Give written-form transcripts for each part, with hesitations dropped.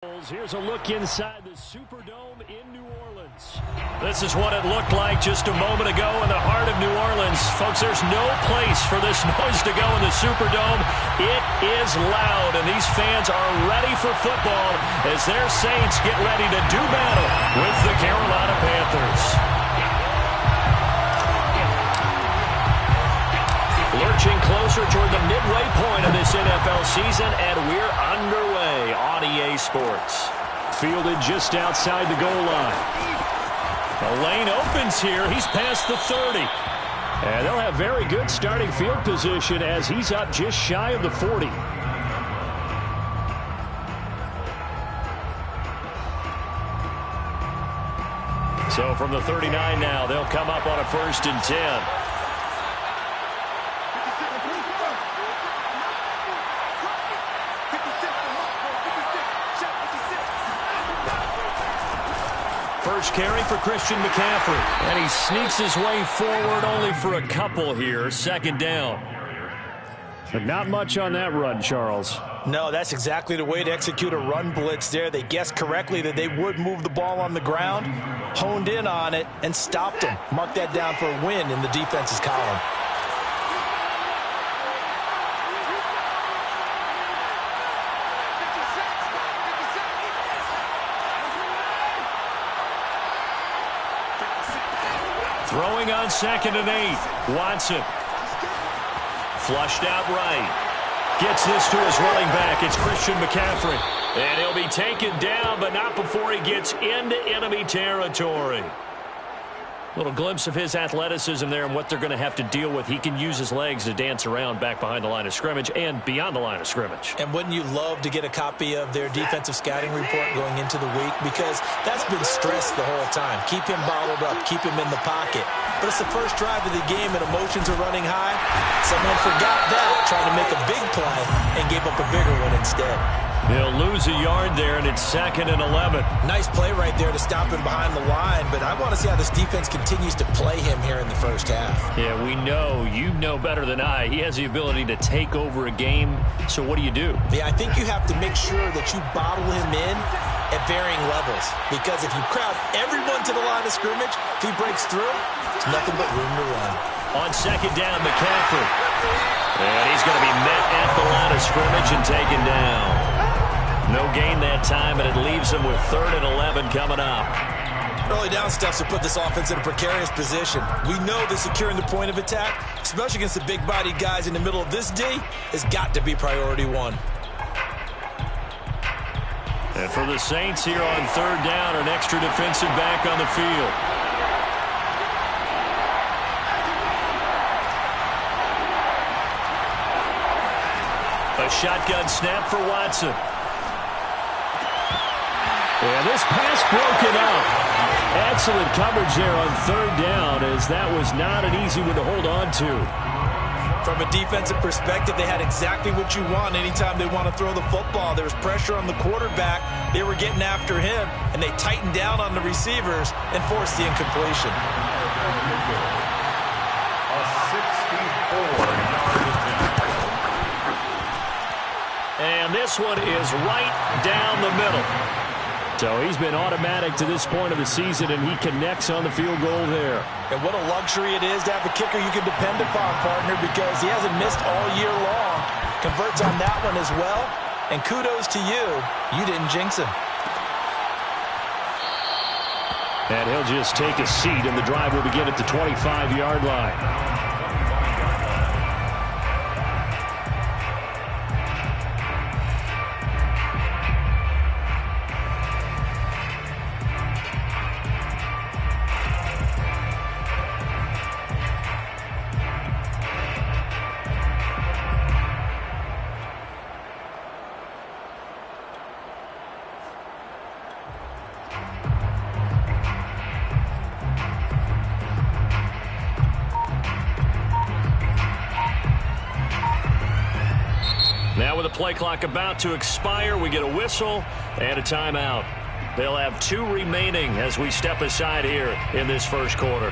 Here's a look inside the Superdome in New Orleans. This is what it looked like just a moment ago in the heart of New Orleans. Folks, there's no place for this noise to go in the Superdome. It is loud, and these fans are ready for football as their Saints get ready to do battle with the Carolina Panthers. Lurching closer toward the midway point of this NFL season, and we're underway on EA Sports. Fielded just outside the goal line. The lane opens here. He's past the 30. And they'll have very good starting field position as he's up just shy of the 40. So from the 39 now, they'll come up on a 1st and 10. First carry for Christian McCaffrey. And he sneaks his way forward only for a couple here. 2nd down. But not much on that run, Charles. No, that's exactly the way to execute a run blitz there. They guessed correctly that they would move the ball on the ground, honed in on it, and stopped them. Mark that down for a win in the defense's column. Throwing on 2nd and 8. Watson. Flushed out right. Gets this to his running back. It's Christian McCaffrey. And he'll be taken down, but not before he gets into enemy territory. Little glimpse of his athleticism there and what they're going to have to deal with. He can use his legs to dance around back behind the line of scrimmage and beyond the line of scrimmage. And wouldn't you love to get a copy of their defensive scouting report going into the week? Because that's been stressed the whole time. Keep him bottled up. Keep him in the pocket. But it's the first drive of the game and emotions are running high. Someone forgot that, trying to make a big play, and gave up a bigger one instead. They'll lose a yard there, and it's 2nd and 11. Nice play right there to stop him behind the line, but I want to see how this defense continues to play him here in the first half. Yeah, we know. You know better than I. He has the ability to take over a game, so what do you do? Yeah, I think you have to make sure that you bottle him in at varying levels, because if you crowd everyone to the line of scrimmage, if he breaks through, there's nothing but room to run. On 2nd down, McCaffrey. And he's going to be met at the line of scrimmage and taken down. No gain that time, and it leaves him with 3rd and 11 coming up. Early down steps will put this offense in a precarious position. We know that securing the point of attack, especially against the big-bodied guys in the middle of this D, has got to be priority one. And for the Saints here on 3rd down, an extra defensive back on the field. A shotgun snap for Watson. And this pass broken up. Excellent coverage there on 3rd down, as that was not an easy one to hold on to. From a defensive perspective, they had exactly what you want anytime they want to throw the football. There was pressure on the quarterback. They were getting after him, and they tightened down on the receivers and forced the incompletion. And this one is right down the middle. So he's been automatic to this point of the season, and he connects on the field goal there. And what a luxury it is to have a kicker you can depend upon, partner, because he hasn't missed all year long. Converts on that one as well. And kudos to you. You didn't jinx him. And he'll just take a seat, and the drive will begin at the 25-yard line. Now with the play clock about to expire, we get a whistle and a timeout. They'll have 2 remaining as we step aside here in this first quarter.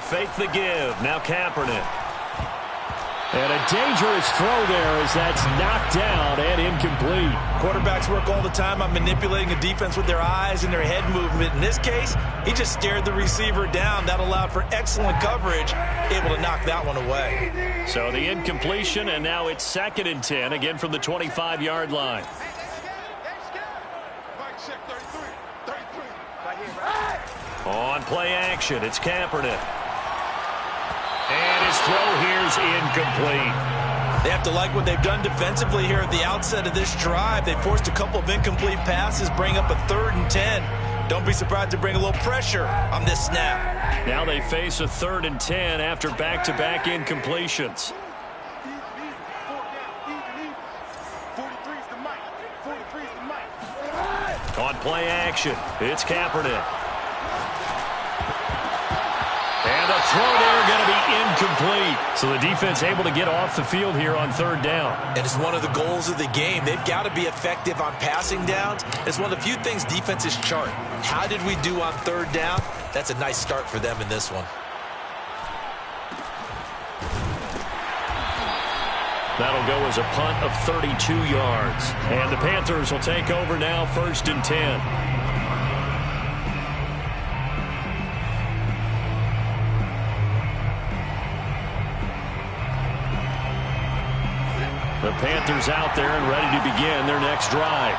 fake the give. Now Kaepernick. And a dangerous throw there as that's knocked down and incomplete. Quarterbacks work all the time on manipulating a defense with their eyes and their head movement. In this case, he just stared the receiver down. That allowed for excellent coverage, able to knock that one away. So the incompletion, and now it's 2nd and 10, again from the 25-yard line. On play action, it's Kaepernick. And his throw here's incomplete. They have to like what they've done defensively here at the outset of this drive. They forced a couple of incomplete passes, bring up a 3rd and 10. Don't be surprised to bring a little pressure on this snap. Now they face a 3rd and 10 after back-to-back incompletions. On play action, it's Kaepernick. And the throw there going to be incomplete. So the defense able to get off the field here on 3rd down. And it's one of the goals of the game. They've got to be effective on passing downs. It's one of the few things defenses chart. How did we do on 3rd down? That's a nice start for them in this one. That'll go as a punt of 32 yards. And the Panthers will take over now, 1st and 10. The Panthers out there and ready to begin their next drive.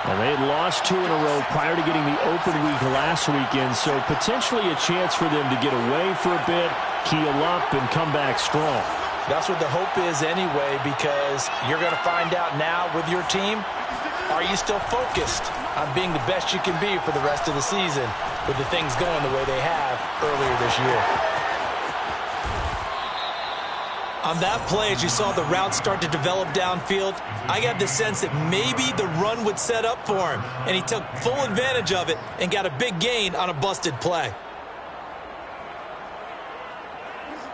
And they had lost 2 in a row prior to getting the open week last weekend, so potentially a chance for them to get away for a bit, keel up, and come back strong. That's what the hope is anyway, because you're going to find out now with your team, are you still focused on being the best you can be for the rest of the season with the things going the way they have earlier this year? On that play, as you saw the route start to develop downfield, I got the sense that maybe the run would set up for him, and he took full advantage of it and got a big gain on a busted play.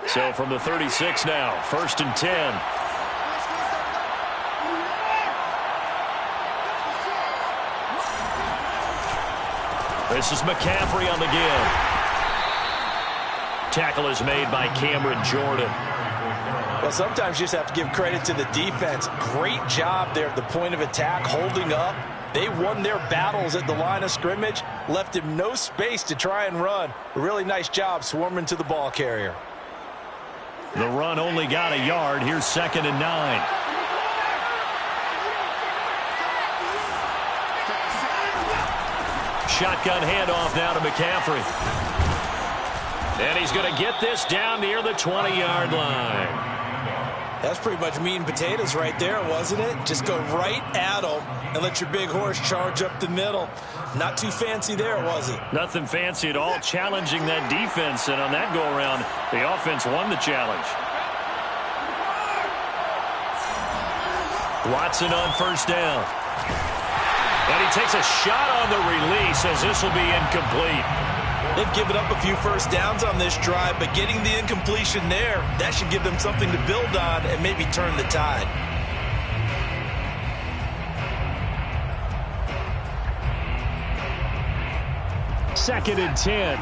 So from the 36 now, 1st and 10. This is McCaffrey on the give. Tackle is made by Cameron Jordan. Well, sometimes you just have to give credit to the defense. Great job there at the point of attack, holding up. They won their battles at the line of scrimmage, left him no space to try and run. A really nice job swarming to the ball carrier. The run only got a yard. Here's 2nd and 9. Shotgun handoff now to McCaffrey. And he's going to get this down near the 20-yard line. That's pretty much meat and potatoes right there, wasn't it? Just go right at him and let your big horse charge up the middle. Not too fancy there, was it? Nothing fancy at all, challenging that defense. And on that go-around, the offense won the challenge. Watson on 1st down. And he takes a shot on the release as this will be incomplete. They've given up a few 1st downs on this drive, but getting the incompletion there, that should give them something to build on and maybe turn the tide. Second and 10.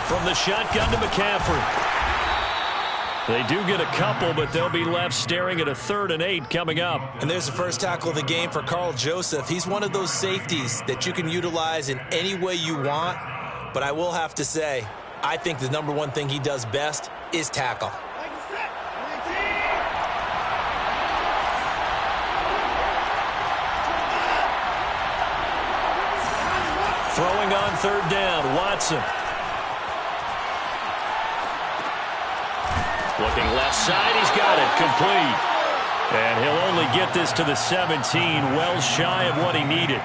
From the shotgun to McCaffrey. They do get a couple, but they'll be left staring at a 3rd and 8 coming up. And there's the first tackle of the game for Carl Joseph. He's one of those safeties that you can utilize in any way you want. But I will have to say, I think the #1 thing he does best is tackle. Throwing on 3rd down, Watson. Looking left side, he's got it, complete. And he'll only get this to the 17, well shy of what he needed.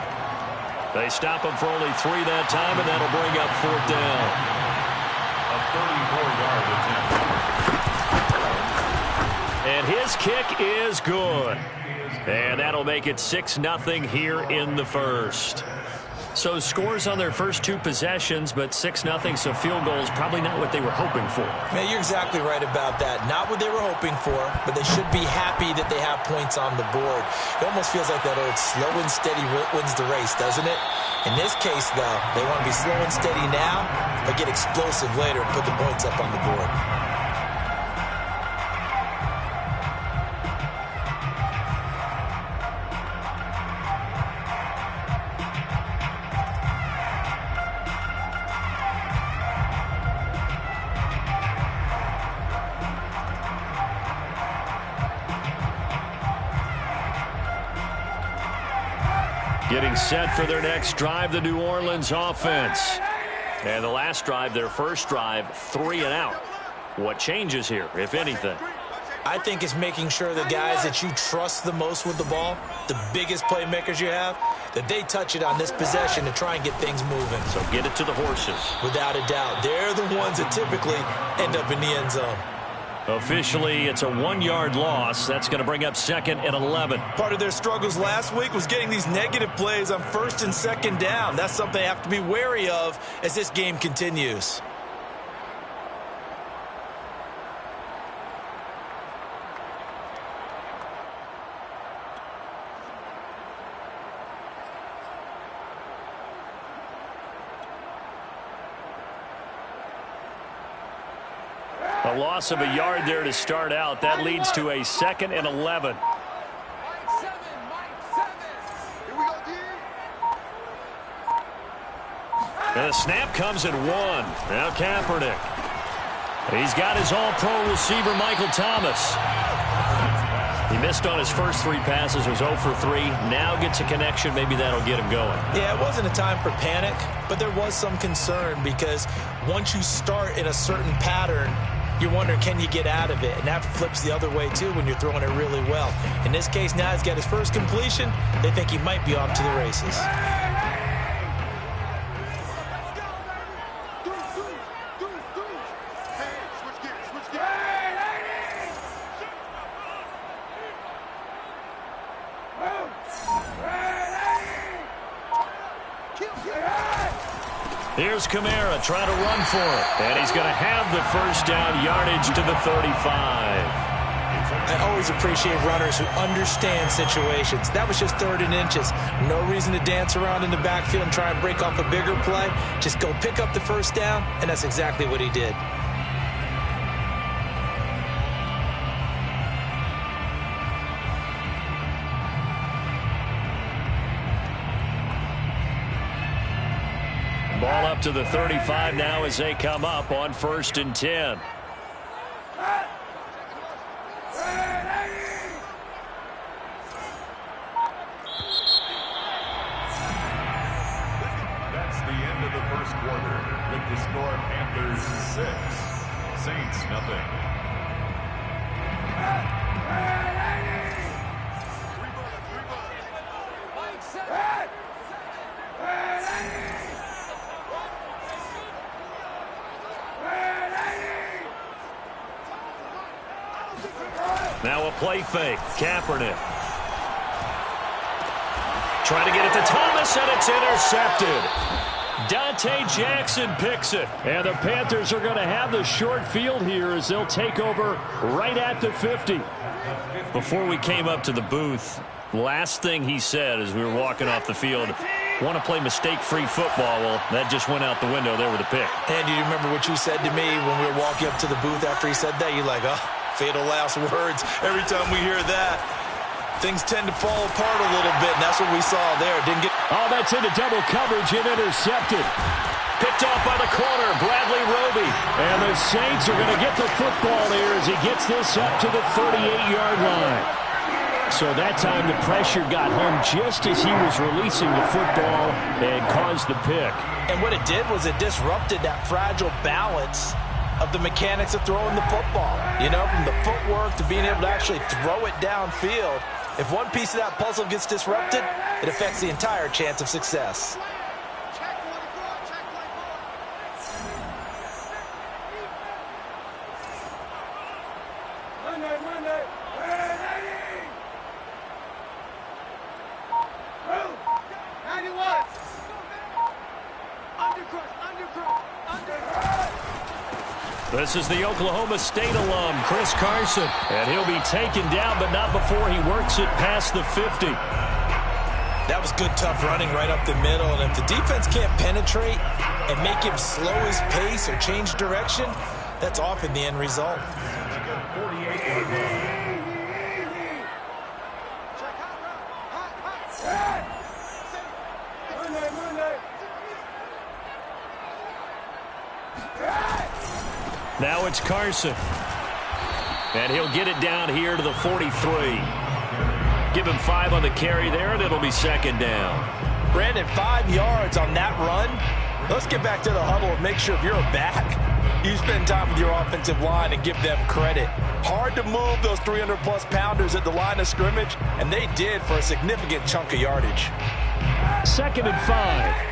They stop him for only 3 that time, and that'll bring up 4th down. A 34-yard attempt. And his kick is good. And that'll make it 6-0 here in the first. So scores on their first 2 possessions, but 6-0, so field goals probably not what they were hoping for. Man, you're exactly right about that. Not what they were hoping for, but they should be happy that they have points on the board. It almost feels like that old slow and steady wins the race, doesn't it? In this case, though, they want to be slow and steady now, but get explosive later and put the points up on the board. Getting set for their next drive, the New Orleans offense. And the last drive, their first drive, 3 and out. What changes here, if anything? I think it's making sure the guys that you trust the most with the ball, the biggest playmakers you have, that they touch it on this possession to try and get things moving. So get it to the horses. Without a doubt. They're the ones that typically end up in the end zone. Officially, it's a 1-yard loss. That's going to bring up 2nd and 11. Part of their struggles last week was getting these negative plays on 1st and 2nd down. That's something they have to be wary of as this game continues. A loss of a yard there to start out. That leads to a 2nd and 11. And the snap comes at 1. Now Kaepernick. He's got his all-pro receiver, Michael Thomas. He missed on his first 3 passes, was 0 for 3. Now gets a connection. Maybe that'll get him going. Yeah, it wasn't a time for panic, but there was some concern because once you start in a certain pattern, you wonder, can you get out of it? And that flips the other way, too, when you're throwing it really well. In this case, now he's got his first completion. They think he might be off to the races. Here's Kamara trying to run for it. And he's going to have the first down, yardage to the 35. I always appreciate runners who understand situations. That was just 3rd and inches. No reason to dance around in the backfield and try and break off a bigger play. Just go pick up the first down, and that's exactly what he did. Ball up to the 35 now as they come up on 1st and 10. That's the end of the first quarter with the score Panthers 6, Saints nothing. Now a play fake. Kaepernick. Trying to get it to Thomas, and it's intercepted. Dante Jackson picks it. And the Panthers are going to have the short field here as they'll take over right at the 50. Before we came up to the booth, last thing he said as we were walking off the field, want to play mistake-free football. Well, that just went out the window there with a pick. And do you remember what you said to me when we were walking up to the booth after he said that? You're like, oh, fatal last words. Every time we hear that, things tend to fall apart a little bit, and that's what we saw there. Didn't get. Oh, that's into double coverage and intercepted. Picked off by the corner, Bradley Roby. And the Saints are going to get the football here as he gets this up to the 38-yard line. So that time the pressure got home just as he was releasing the football and caused the pick. And what it did was it disrupted that fragile balance of the mechanics of throwing the football. You know, from the footwork to being able to actually throw it downfield. If one piece of that puzzle gets disrupted, it affects the entire chance of success. This is the Oklahoma State alum, Chris Carson. And he'll be taken down, but not before he works it past the 50. That was good, tough running right up the middle. And if the defense can't penetrate and make him slow his pace or change direction, that's often the end result. Now it's Carson. And he'll get it down here to the 43. Give him 5 on the carry there, and it'll be second down. Brandon, 5 yards on that run. Let's get back to the huddle and make sure if you're a back, you spend time with your offensive line and give them credit. Hard to move those 300-plus pounders at the line of scrimmage, and they did for a significant chunk of yardage. Second and 5.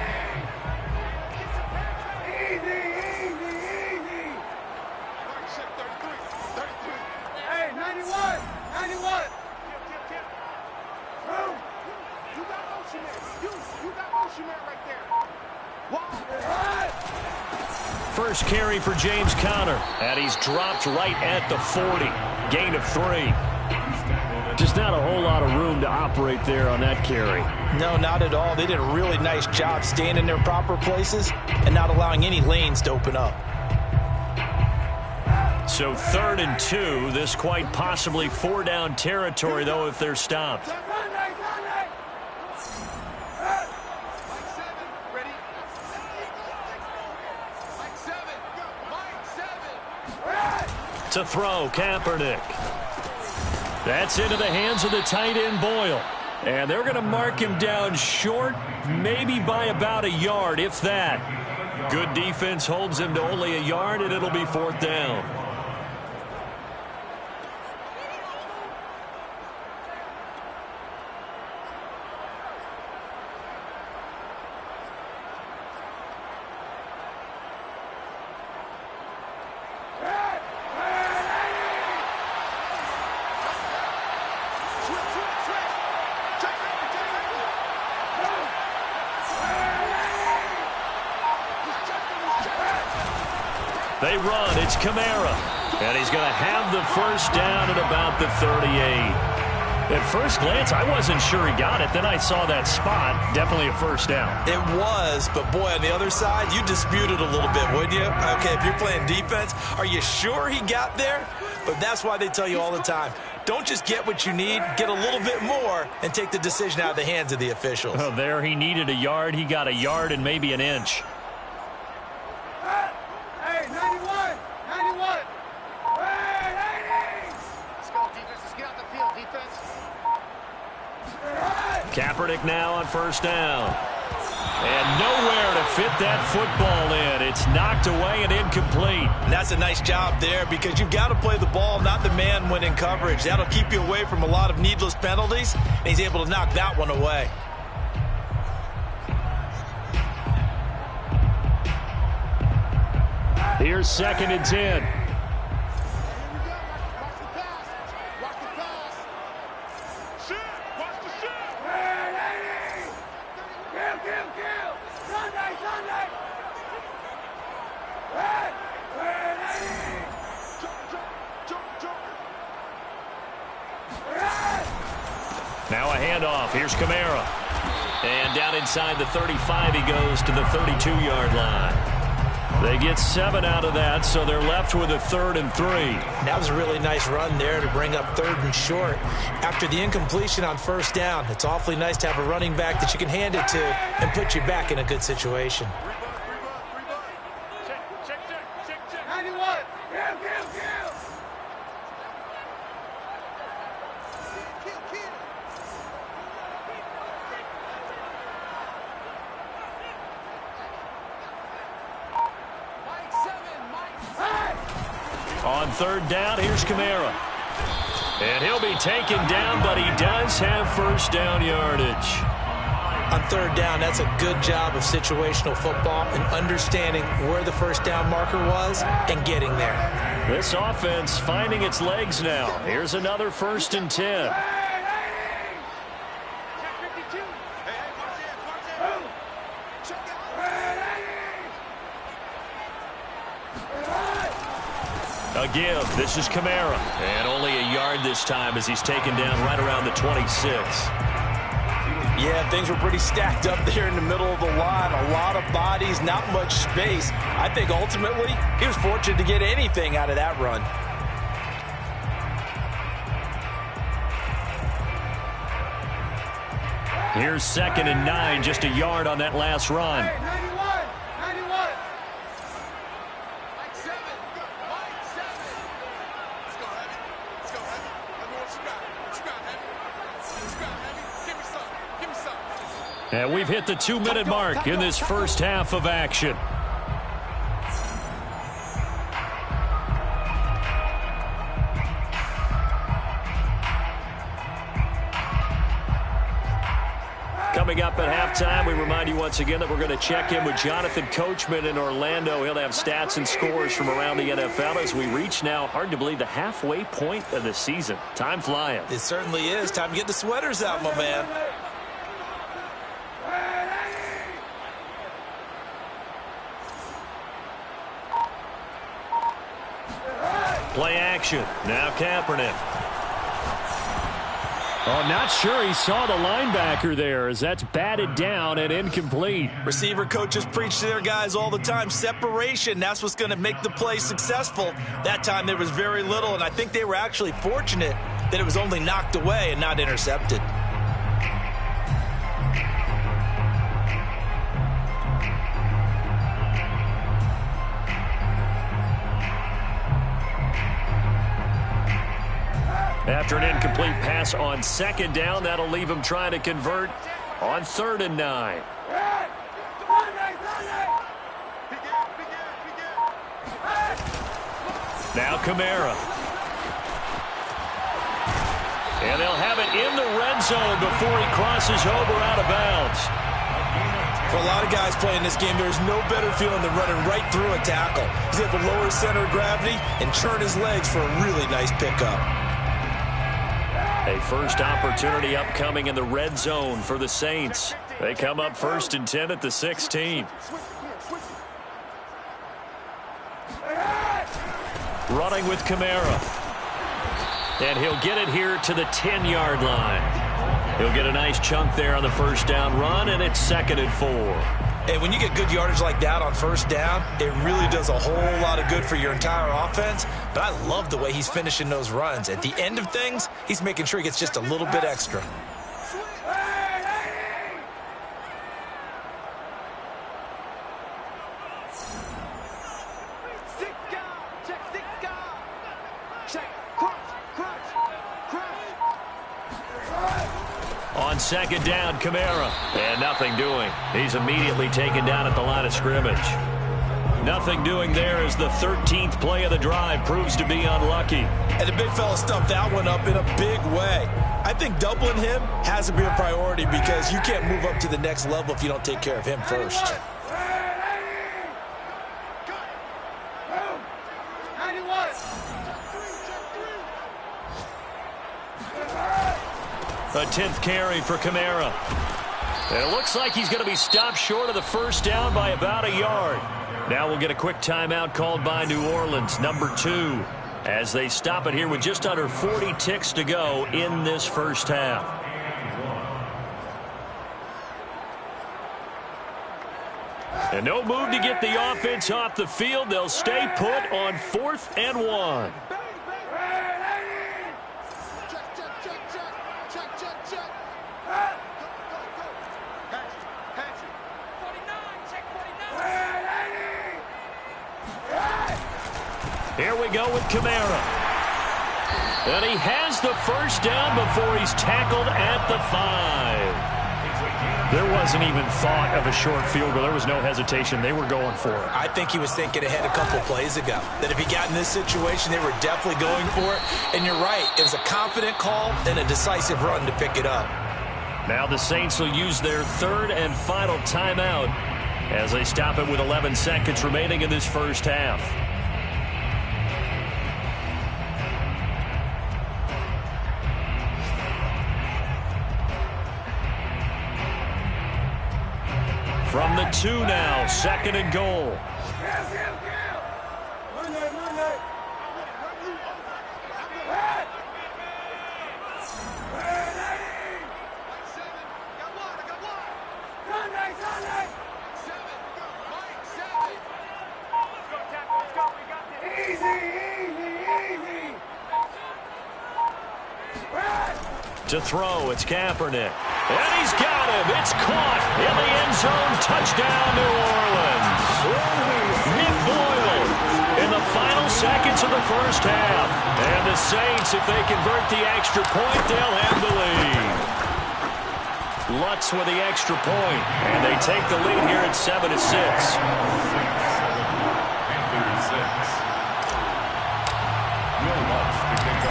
First carry for James Conner, and he's dropped right at the 40. Gain of 3. Just not a whole lot of room to operate there on that carry. No, not at all. They did a really nice job staying in their proper places and not allowing any lanes to open up. So 3rd and 2. This quite possibly 4-down territory, though, if they're stopped. To throw, Kaepernick. That's into the hands of the tight end, Boyle. And they're going to mark him down short, maybe by about a yard, if that. Good defense holds him to only a yard, and it'll be 4th down. They run. It's Kamara. And he's going to have the first down at about the 38. At first glance, I wasn't sure he got it. Then I saw that spot. Definitely a first down. It was, but boy, on the other side, you disputed a little bit, wouldn't you? Okay, if you're playing defense, are you sure he got there? But that's why they tell you all the time, don't just get what you need, get a little bit more, and take the decision out of the hands of the officials. Oh, there he needed a yard. He got a yard and maybe an inch. Kaepernick now on first down. And nowhere to fit that football in. It's knocked away and incomplete. And that's a nice job there because you've got to play the ball, not the man when in coverage. That'll keep you away from a lot of needless penalties, and he's able to knock that one away. Here's 2nd and 10. Now a handoff. Here's Kamara. And down inside the 35, he goes to the 32-yard line. They get 7 out of that, so they're left with a 3rd and 3. That was a really nice run there to bring up 3rd and short. After the incompletion on first down, it's awfully nice to have a running back that you can hand it to and put you back in a good situation. On 3rd down, here's Kamara. And he'll be taken down, but he does have first down yardage. On 3rd down, that's a good job of situational football and understanding where the first down marker was and getting there. This offense finding its legs now. Here's another 1st and 10. A give. This is Kamara. And only a yard this time as he's taken down right around the 26. Yeah, things were pretty stacked up there in the middle of the line. A lot of bodies, not much space. I think ultimately he was fortunate to get anything out of that run. Here's 2nd and 9, just a yard on that last run. And we've hit the 2-minute mark in this first half of action. Coming up at halftime, we remind you once again that we're going to check in with Jonathan Coachman in Orlando. He'll have stats and scores from around the NFL as we reach now, hard to believe, the halfway point of the season. Time flying. It certainly is. Time to get the sweaters out, my man. Play action. Now Kaepernick. Oh, not sure he saw the linebacker there as that's batted down and incomplete. Receiver coaches preach to their guys all the time. Separation, that's what's going to make the play successful. That time there was very little, and I think they were actually fortunate that it was only knocked away and not intercepted. After an incomplete pass on 2nd down, that'll leave him trying to convert on 3rd and 9. Now Kamara. And they'll have it in the red zone before he crosses over out of bounds. For a lot of guys playing this game, there's no better feeling than running right through a tackle. He's able to lower his center of gravity and turn his legs for a really nice pickup. A first opportunity upcoming in the red zone for the Saints. They come up 1st and 10 at the 16. Running with Kamara. And he'll get it here to the 10-yard line. He'll get a nice chunk there on the first down run, and it's 2nd and 4. And when you get good yardage like that on first down, it really does a whole lot of good for your entire offense. But I love the way he's finishing those runs. At the end of things, he's making sure he gets just a little bit extra. On 2nd down, Kamara. And nothing doing. He's immediately taken down at the line of scrimmage. Nothing doing there as the 13th play of the drive proves to be unlucky. And the big fella stuffed that one up in a big way. I think doubling him has to be a priority because you can't move up to the next level if you don't take care of him first. A 10th carry for Kamara. And it looks like he's going to be stopped short of the first down by about a yard. Now we'll get a quick timeout called by New Orleans, number 2, as they stop it here with just under 40 ticks to go in this first half. And no move to get the offense off the field. They'll stay put on 4th and 1. Here we go with Kamara. And he has the first down before he's tackled at the 5. There wasn't even thought of a short field goal. There was no hesitation. They were going for it. I think he was thinking ahead a couple plays ago. That if he got in this situation, they were definitely going for it. And you're right. It was a confident call and a decisive run to pick it up. Now the Saints will use their 3rd and final timeout as they stop it with 11 seconds remaining in this first half. From the 2 now, 2nd and goal. To throw, it's Kaepernick. And he's got him. It's caught in the end zone. Touchdown, New Orleans. Nick Boyle in the final seconds of the first half. And the Saints, if they convert the extra point, they'll have the lead. Lutz with the extra point, and they take the lead here at 7-6.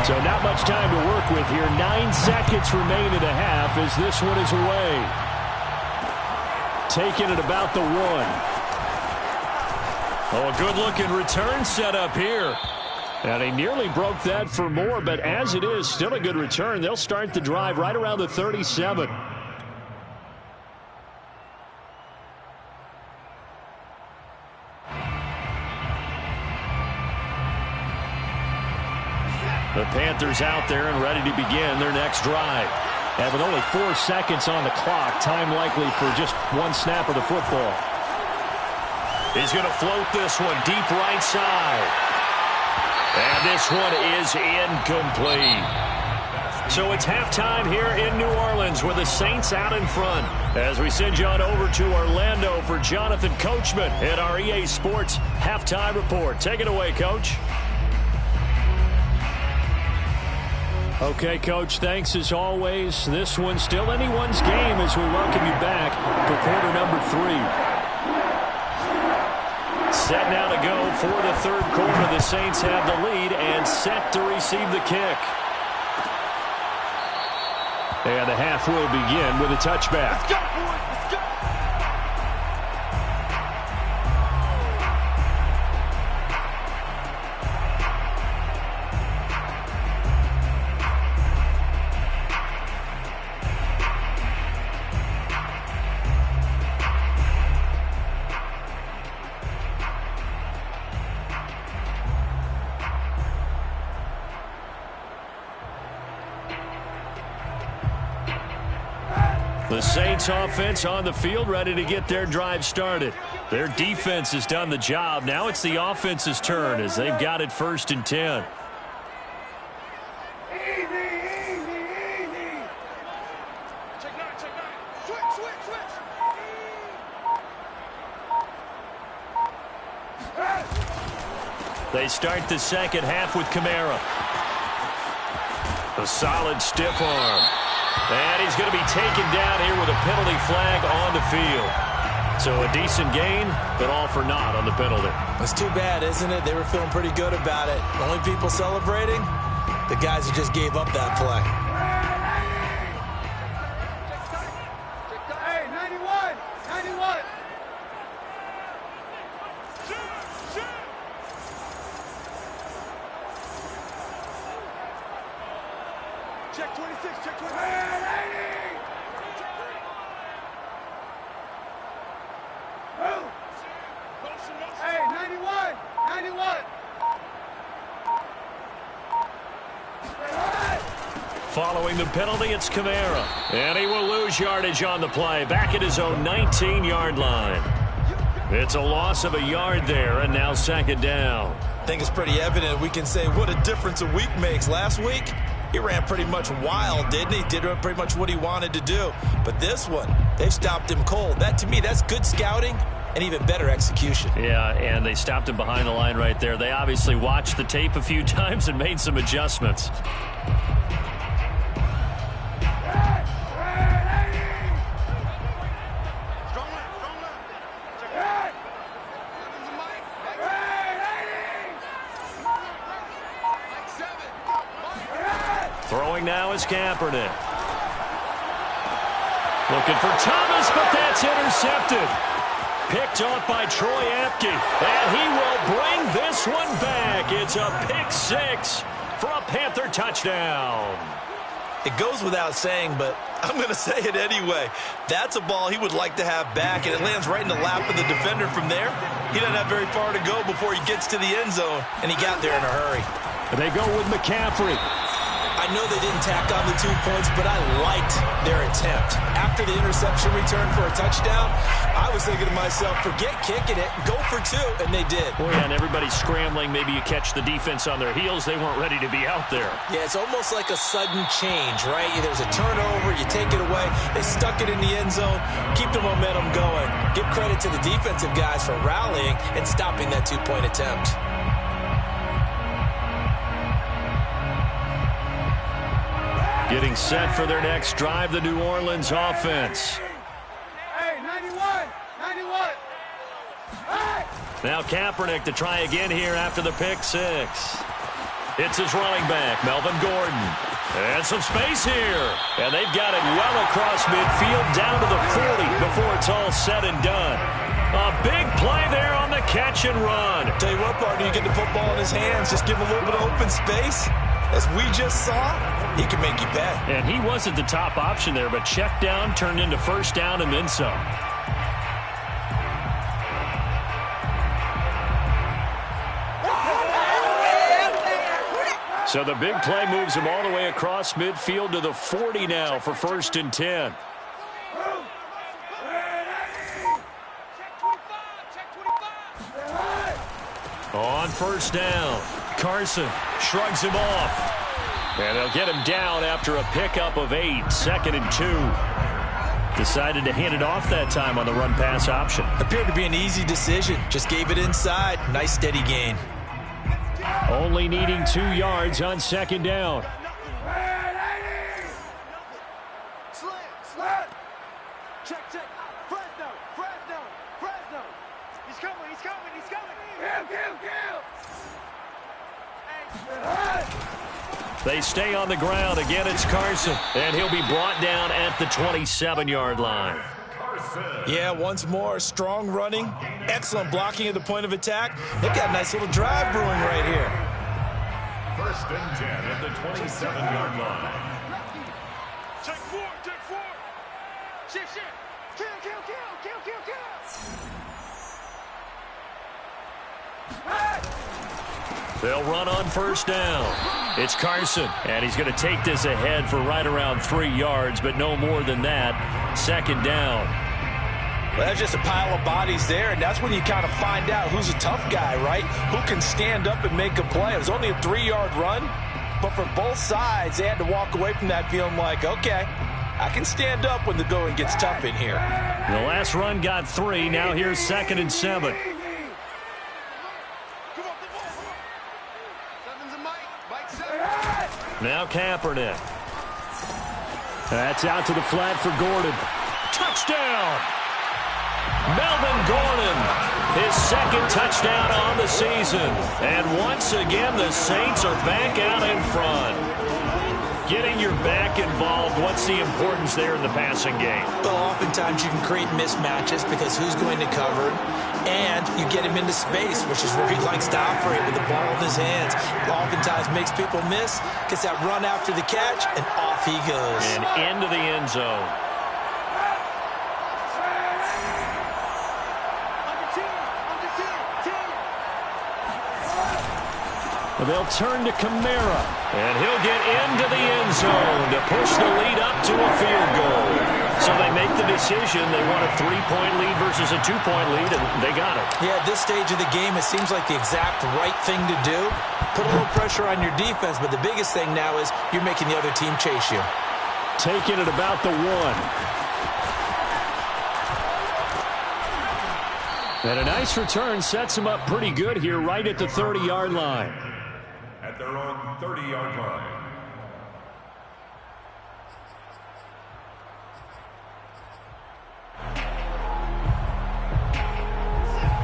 So not much time to work with here. 9 seconds remain in the half as this one is away. Taking it about the 1. Oh, a good-looking return set up here. And he nearly broke that for more, but as it is, still a good return. They'll start the drive right around the 37. The Panthers out there and ready to begin their next drive. And with only 4 seconds on the clock, time likely for just one snap of the football. He's going to float this one deep right side. And this one is incomplete. So it's halftime here in New Orleans with the Saints out in front. As we send you on over to Orlando for Jonathan Coachman in our EA Sports Halftime Report. Take it away, Coach. Okay, Coach, thanks as always. This one's still anyone's game as we welcome you back for quarter number 3. Set now to go for the third quarter. The Saints have the lead and set to receive the kick. And the half will begin with a touchback. Let's go, boys. Let's go. The Saints offense on the field ready to get their drive started. Their defense has done the job. Now it's the offense's turn as they've got it 1st and 10. Easy. Check 9. Switch. They start the second half with Kamara. A solid stiff arm. And he's going to be taken down here with a penalty flag on the field. So a decent gain, but all for naught on the penalty. It's too bad, isn't it? They were feeling pretty good about it. Only people celebrating, the guys who just gave up that play. Hey, 91. Check 26. Hey, 91. Following the penalty, it's Kamara. And he will lose yardage on the play. Back at his own 19-yard line. It's a loss of a yard there, and now second down. I think it's pretty evident. We can say what a difference a week makes. Last week, he ran pretty much wild, didn't he? Did pretty much what he wanted to do. But this one, they stopped him cold. That, to me, that's good scouting and even better execution. Yeah, and they stopped him behind the line right there. They obviously watched the tape a few times and made some adjustments. Throwing now is Kaepernick. Looking for Thomas, but that's intercepted. Picked off by Troy Apke, and he will bring this one back. It's a pick 6 for a Panther touchdown. It goes without saying, but I'm going to say it anyway. That's a ball he would like to have back, and it lands right in the lap of the defender from there. He doesn't have very far to go before he gets to the end zone, and he got there in a hurry. They go with McCaffrey. I I know they didn't tack on the 2 points, but I liked their attempt. After the interception return for a touchdown, I was thinking to myself, forget kicking it, go for 2, and they did. Well, yeah, and everybody's scrambling. Maybe you catch the defense on their heels. They weren't ready to be out there. Yeah, it's almost like a sudden change, right? There's a turnover, you take it away, they stuck it in the end zone, keep the momentum going. Give credit to the defensive guys for rallying and stopping that 2-point attempt. Getting set for their next drive, the New Orleans offense. Hey, 91! 91! Hey! Now Kaepernick to try again here after the pick six. It's his running back, Melvin Gordon. And some space here. And they've got it well across midfield down to the 40 before it's all said and done. A big play there on the catch and run. Tell you what, partner, you get the football in his hands, just give him a little bit of open space. As we just saw, he can make you pay. And he wasn't the top option there, but check down turned into first down and then some. So the big play moves him all the way across midfield to the 40 now for 1st and 10. On first down, Carson shrugs him off. And they'll get him down after a pickup of 8, 2nd and 2. Decided to hand it off that time on the run-pass option. Appeared to be an easy decision. Just gave it inside. Nice steady gain. Only needing 2 yards on 2nd down. Slant! Check. Fresno! He's coming! Kill! They stay on the ground. Again, it's Carson. And he'll be brought down at the 27-yard line. Yeah, once more, strong running, excellent blocking at the point of attack. They've got a nice little drive brewing right here. 1st and 10 at the 27-yard line. Check four! Shit! Kill! They'll run on first down. It's Carson, and he's going to take this ahead for right around 3 yards, but no more than that. 2nd down. Well, that's just a pile of bodies there, and that's when you kind of find out who's a tough guy, right? Who can stand up and make a play. It was only a 3-yard run, but for both sides, they had to walk away from that feeling like, okay, I can stand up when the going gets tough in here. The last run got 3. Now here's 2nd and 7. Now Kaepernick. That's out to the flat for Gordon. Touchdown! Melvin Gordon, his 2nd touchdown on the season. And once again, the Saints are back out in front. Getting your back involved, what's the importance there in the passing game? Well, oftentimes you can create mismatches because who's going to cover, and you get him into space, which is where he likes to operate with the ball in his hands. Oftentimes makes people miss, gets that run after the catch, and off he goes. And into the end zone. They'll turn to Kamara, and he'll get into the end zone to push the lead up to a field goal. So they make the decision. They want a 3-point lead versus a 2-point lead, and they got it. Yeah, at this stage of the game, it seems like the exact right thing to do. Put a little pressure on your defense, but the biggest thing now is you're making the other team chase you. Taking it about the 1. And a nice return sets them up pretty good here right at the 30-yard line. At their own 30-yard line.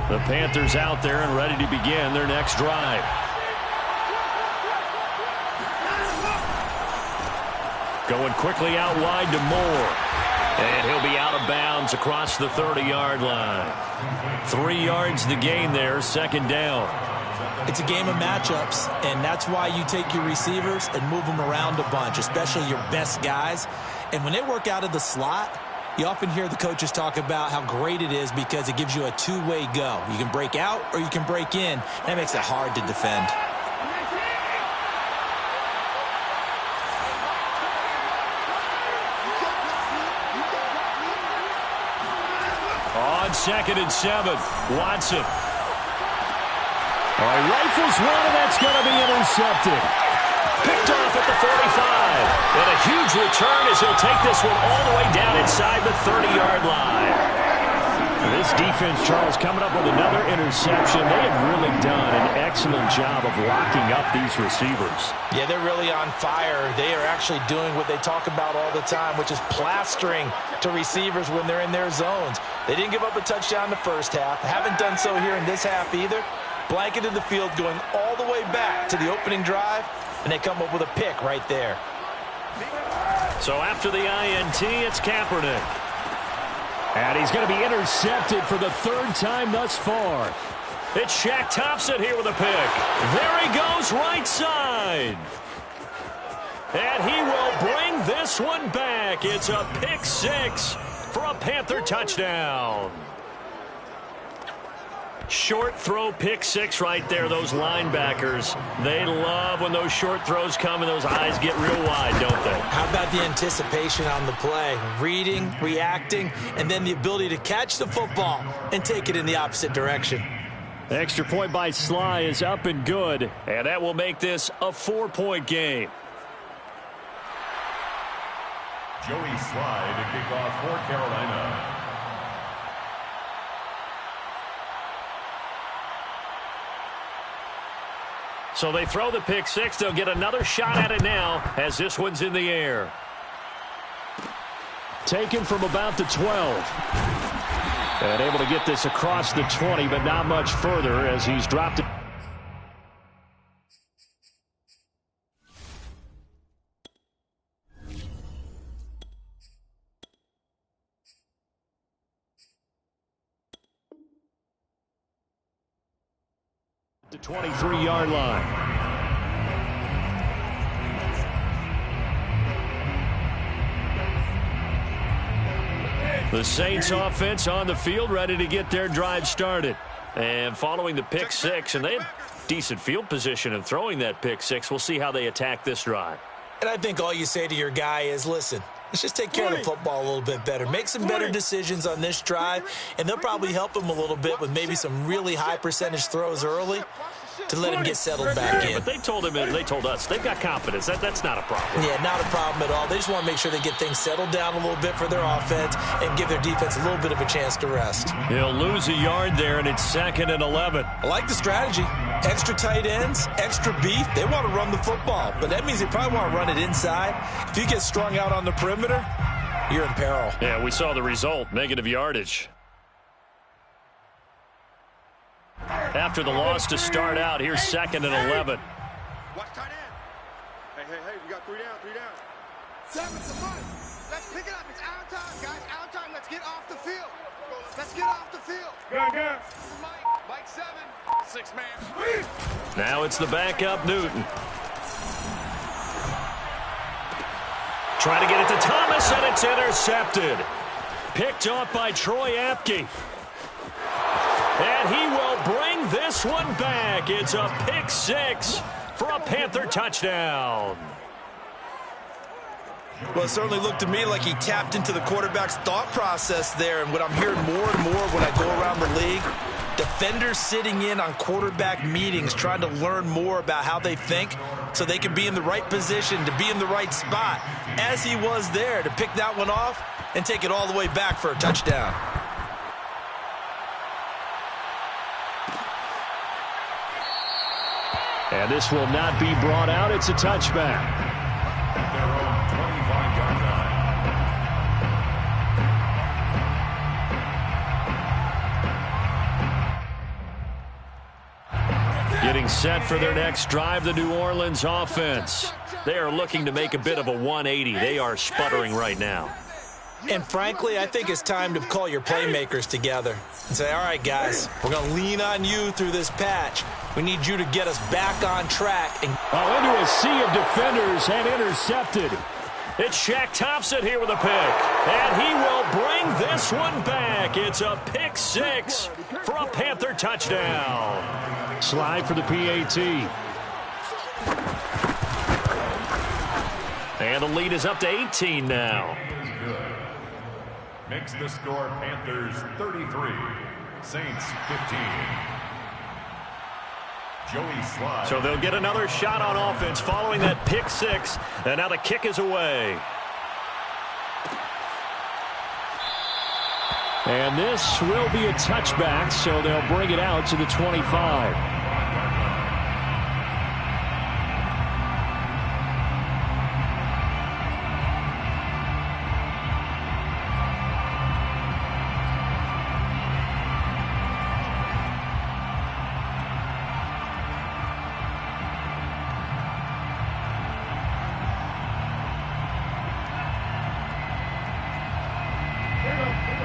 The Panthers out there and ready to begin their next drive. Going quickly out wide to Moore. And he'll be out of bounds across the 30-yard line. 3 yards the gain there, 2nd down. It's a game of matchups, and that's why you take your receivers and move them around a bunch, especially your best guys. And when they work out of the slot, you often hear the coaches talk about how great it is because it gives you a two-way go. You can break out or you can break in. That makes it hard to defend. 2nd and 7. Watson. All right, rifles one, and that's going to be intercepted. Picked off at the 45. And a huge return as he'll take this one all the way down inside the 30-yard line. This defense, Charles, coming up with another interception. They have really done an excellent job of locking up these receivers. Yeah, they're really on fire. They are actually doing what they talk about all the time, which is plastering to receivers when they're in their zones. They didn't give up a touchdown the first half. Haven't done so here in this half either. Blanketed the field going all the way back to the opening drive, and they come up with a pick right there. So after the INT, it's Kaepernick. And he's going to be intercepted for the 3rd time thus far. It's Shaq Thompson here with a pick. There he goes, right side. And he will bring this one back. It's a pick 6 for a Panther touchdown. Short throw, pick 6 right there. Those linebackers, they love when those short throws come and those eyes get real wide, don't they? How about the anticipation on the play? Reading, reacting, and then the ability to catch the football and take it in the opposite direction. Extra point by Sly is up and good. And that will make this a 4-point game. Joey Sly to kick off for Carolina. So they throw the pick 6. They'll get another shot at it now as this one's in the air. Taken from about the 12. And able to get this across the 20, but not much further as he's dropped it. The 23-yard line. The Saints offense on the field, ready to get their drive started. And following the pick 6, and they have decent field position in throwing that pick 6. We'll see how they attack this drive. And I think all you say to your guy is, listen, let's just take care of the football a little bit better. Make some better decisions on this drive, and they'll probably help him a little bit with maybe some really high percentage throws early to let him get settled back in. But they told us they've got confidence. That's not a problem. Yeah, not a problem at all. They just want to make sure they get things settled down a little bit for their offense and give their defense a little bit of a chance to rest. He'll lose a yard there, and it's 2nd and 11. I like the strategy. Extra tight ends, extra beef. They want to run the football, but that means they probably want to run it inside. If you get strung out on the perimeter, you're in peril. Yeah, we saw the result, negative yardage. After the loss to start out, here's 2nd and 11. Watch tight end. Hey, we got 3 down. 7's the money. Let's pick it up. It's our time, guys. Our time. Let's get off the field. Go. Mike 7. 6 man. Now it's the backup, Newton. Trying to get it to Thomas, and it's intercepted. Picked off by Troy Apke. And he will bring this one back. It's a pick 6 for a Panther touchdown. Well, it certainly looked to me like he tapped into the quarterback's thought process there. And what I'm hearing more and more when I go around the league, defenders sitting in on quarterback meetings trying to learn more about how they think so they can be in the right position to be in the right spot, as he was there to pick that one off and take it all the way back for a touchdown. And this will not be brought out. It's a touchback. Their own 25-yard line. Getting set for their next drive, the New Orleans offense. They are looking to make a bit of a 180. They are sputtering right now. And frankly, I think it's time to call your playmakers together and say, all right, guys, we're going to lean on you through this patch. We need you to get us back on track. And into a sea of defenders and intercepted. It's Shaq Thompson here with a pick. And he will bring this one back. It's a pick 6 for a Panther touchdown. Slide for the PAT. And the lead is up to 18 now. Makes the score Panthers 33, Saints 15. Joey Slye. So they'll get another shot on offense following that pick six, and now the kick is away. And this will be a touchback, so they'll bring it out to the 25.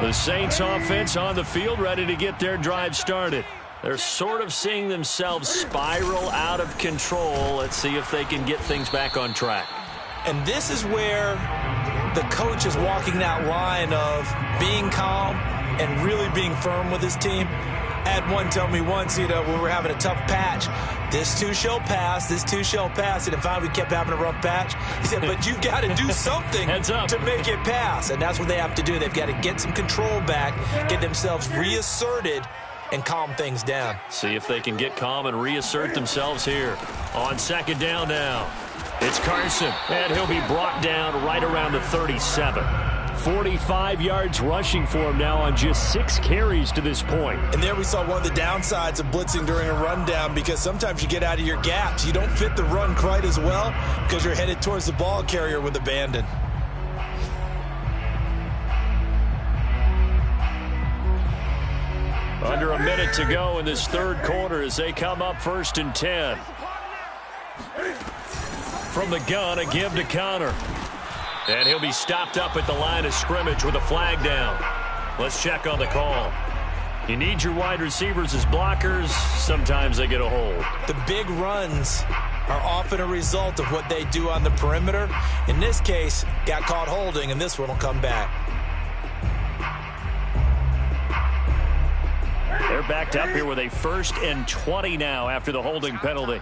The Saints offense on the field, ready to get their drive started. They're sort of seeing themselves spiral out of control. Let's see if they can get things back on track. And this is where the coach is walking that line of being calm and really being firm with his team. I had one tell me once, when we were having a tough patch, this too shall pass, this too shall pass. And finally we kept having a rough patch. He said, but you've got to do something to make it pass. And that's what they have to do. They've got to get some control back, get themselves reasserted, and calm things down. See if they can get calm and reassert themselves here. On second down now, it's Carson, and he'll be brought down right around the 37. 45 yards rushing for him now on just 6 carries to this point. And there we saw one of the downsides of blitzing during a rundown, because sometimes you get out of your gaps. You don't fit the run quite as well because you're headed towards the ball carrier with abandon. Under a minute to go in this third quarter as they come up 1st and 10. From the gun, a give to Connor. And he'll be stopped up at the line of scrimmage with a flag down. Let's check on the call. You need your wide receivers as blockers. Sometimes they get a hold. The big runs are often a result of what they do on the perimeter. In this case, got caught holding, and this one will come back. They're backed up here with a 1st and 20 now after the holding penalty.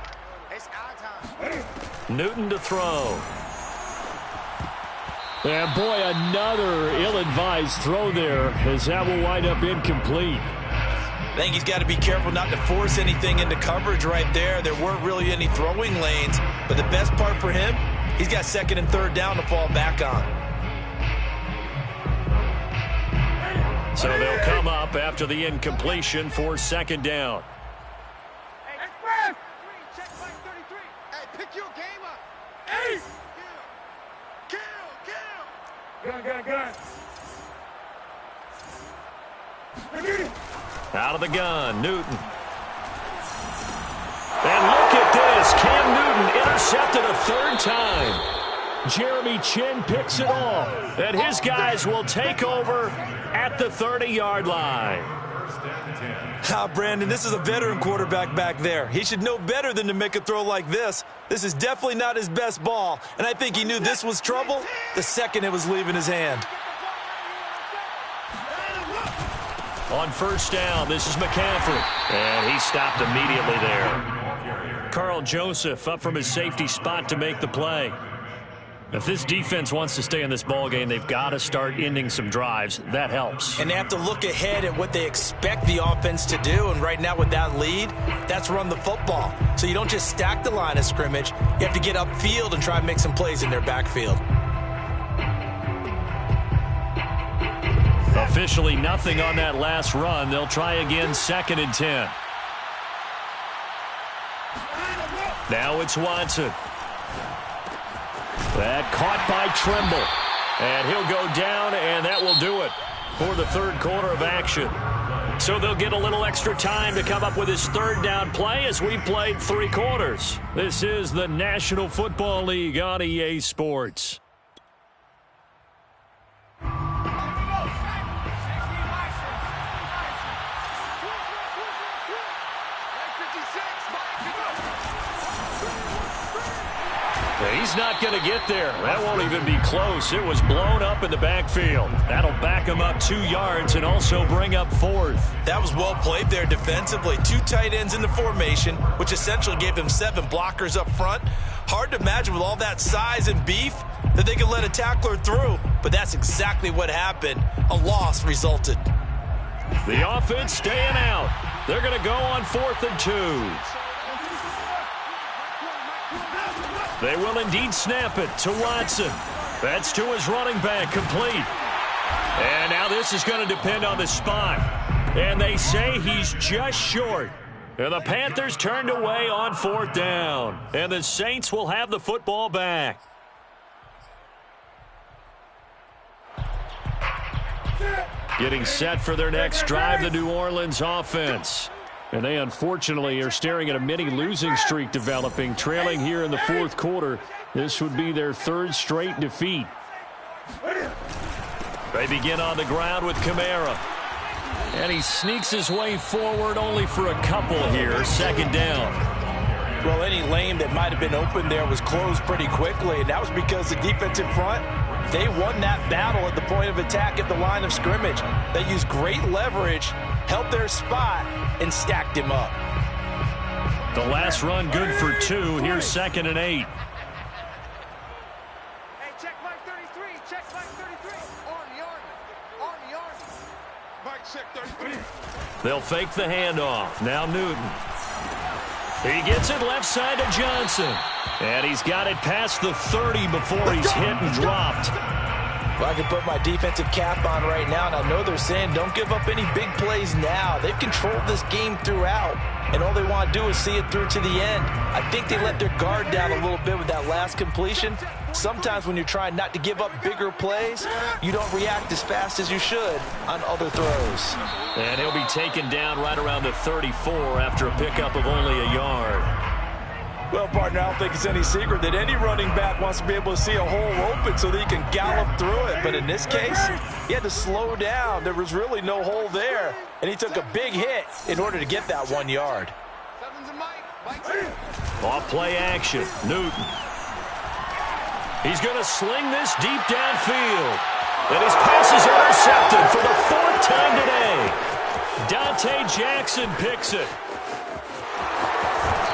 Newton to throw. And boy, another ill-advised throw there, as that will wind up incomplete. I think he's got to be careful not to force anything into coverage right there. There weren't really any throwing lanes, but the best part for him, he's got 2nd and 3rd down to fall back on. So they'll come up after the incompletion for 2nd down. Check 33. Hey, pick your game up. Hey! Kill! Gun. Out of the gun, Newton. And look at this. Cam Newton intercepted a 3rd time. Jeremy Chin picks it off. And his guys will take over at the 30-yard line. Brandon, this is a veteran quarterback back there. He should know better than to make a throw like this. This is definitely not his best ball, and I think he knew this was trouble the second it was leaving his hand. On 1st down, this is McCaffrey. And he stopped immediately there. Carl Joseph up from his safety spot to make the play. If this defense wants to stay in this ballgame, they've got to start ending some drives. That helps. And they have to look ahead at what they expect the offense to do. And right now with that lead, that's run the football. So you don't just stack the line of scrimmage. You have to get upfield and try and make some plays in their backfield. Officially nothing on that last run. They'll try again 2nd and 10. Now it's Watson. That caught by Trimble. And he'll go down, and that will do it for the 3rd quarter of action. So they'll get a little extra time to come up with his 3rd down play as we played 3 quarters. This is the National Football League on EA Sports. He's not going to get there. That won't even be close. It was blown up in the backfield. That'll back him up 2 yards and also bring up 4th. That was well played there defensively. 2 tight ends in the formation, which essentially gave them 7 blockers up front. Hard to imagine with all that size and beef that they could let a tackler through. but that's exactly what happened. A loss resulted. The offense staying out. They're going to go on 4th and 2. They will indeed snap it to Watson. That's to his running back, complete. And now this is going to depend on the spot. And they say he's just short. And the Panthers turned away on 4th down. And the Saints will have the football back. Getting set for their next drive, the New Orleans offense. And they unfortunately are staring at a mini losing streak developing, trailing here in the 4th quarter. This would be their 3rd straight defeat. They begin on the ground with Kamara. And he sneaks his way forward only for a couple here. 2nd down. Well, any lane that might have been open there was closed pretty quickly, and that was because the defensive front, they won that battle at the point of attack at the line of scrimmage. They used great leverage, held their spot, and stacked him up. The last run good for 2. Here's 2nd and 8. Hey, check Mike 33. Check Mike 33. On the yard. Mike check 33. They'll fake the handoff. Now Newton. He gets it left side to Johnson. And he's got it past the 30 before he's hit and dropped. Well, I can put my defensive cap on right now, and I know they're saying don't give up any big plays now. They've controlled this game throughout, and all they want to do is see it through to the end. I think they let their guard down a little bit with that last completion. Sometimes when you're trying not to give up bigger plays, you don't react as fast as you should on other throws. And he'll be taken down right around the 34 after a pickup of only a yard. Well, partner, I don't think it's any secret that any running back wants to be able to see a hole open so that he can gallop through it. But in this case, he had to slow down. There was really no hole there, and he took a big hit in order to get that 1 yard. Off play action. Newton. He's going to sling this deep downfield. And his pass is intercepted for the 4th time today. Dante Jackson picks it.